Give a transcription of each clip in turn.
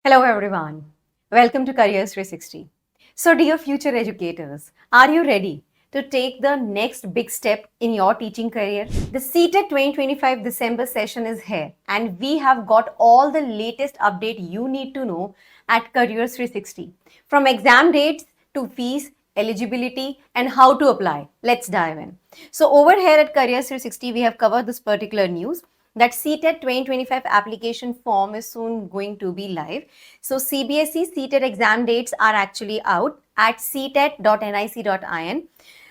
Hello everyone. Welcome to Careers 360. So dear future educators, are you ready to take the next big step in your teaching career? The CTET 2025 December session is here and we have got all the latest update you need to know at Careers 360. From exam dates to fees, eligibility and how to apply. Let's dive in. So over here at Careers 360 we have covered this particular news that CTET 2025 application form is soon going to be live. So CBSE CTET exam dates are actually out at ctet.nic.in.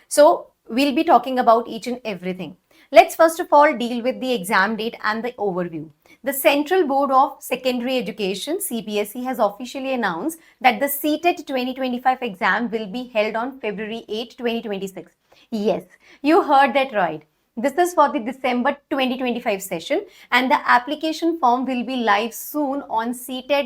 So we'll be talking about each and everything. Let's first of all deal with the exam date and the overview. The Central Board of Secondary Education CBSE has officially announced that the CTET 2025 exam will be held on February 8, 2026. Yes, you heard that right. This is for the December 2025 session and the application form will be live soon on ctet.nic.in.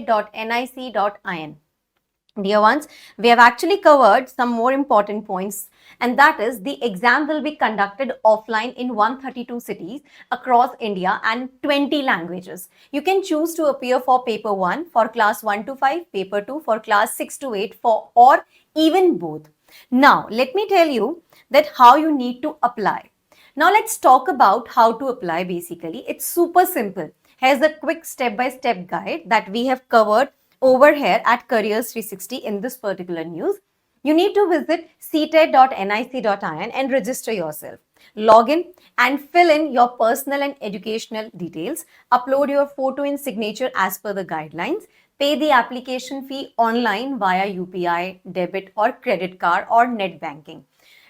Dear ones, we have actually covered some more important points, and that is the exam will be conducted offline in 132 cities across India and 20 languages. You can choose to appear for paper 1 for class 1 to 5, paper 2 for class 6 to 8 for or even both. Now, let me tell you that how you need to apply. Now let's talk about how to apply basically. It's super simple. Here's a quick step-by-step guide that we have covered over here at Careers 360 in this particular news. You need to visit ctet.nic.in and register yourself. Log in and fill in your personal and educational details. Upload your photo and signature as per the guidelines. Pay the application fee online via UPI, debit or credit card or net banking.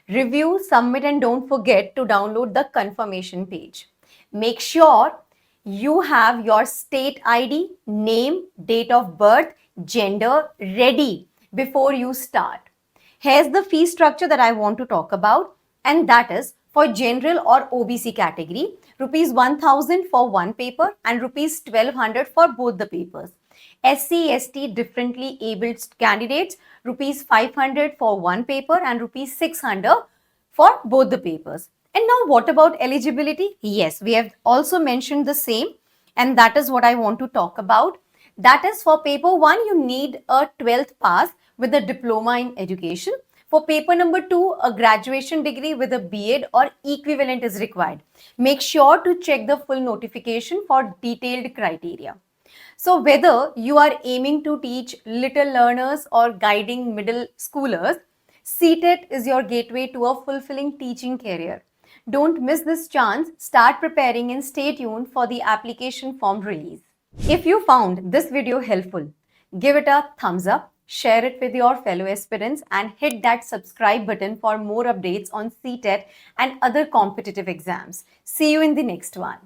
Review, submit and don't forget to download the confirmation page. Make sure you have your state ID, name, date of birth, gender ready before you start. Here's the fee structure that I want to talk about, and that is for general or OBC category, rupees 1000 for one paper and rupees 1200 for both the papers. SC, ST differently abled candidates, rupees 500 for one paper and rupees 600 for both the papers. And now what about eligibility? Yes, we have also mentioned the same, and that is what I want to talk about. That is for paper 1, you need a 12th pass with a diploma in education. For paper number 2, a graduation degree with a B.Ed or equivalent is required. Make sure to check the full notification for detailed criteria. So whether you are aiming to teach little learners or guiding middle schoolers, CTET is your gateway to a fulfilling teaching career. Don't miss this chance. Start preparing and stay tuned for the application form release. If you found this video helpful, give it a thumbs up, share it with your fellow aspirants and hit that subscribe button for more updates on CTET and other competitive exams. See you in the next one.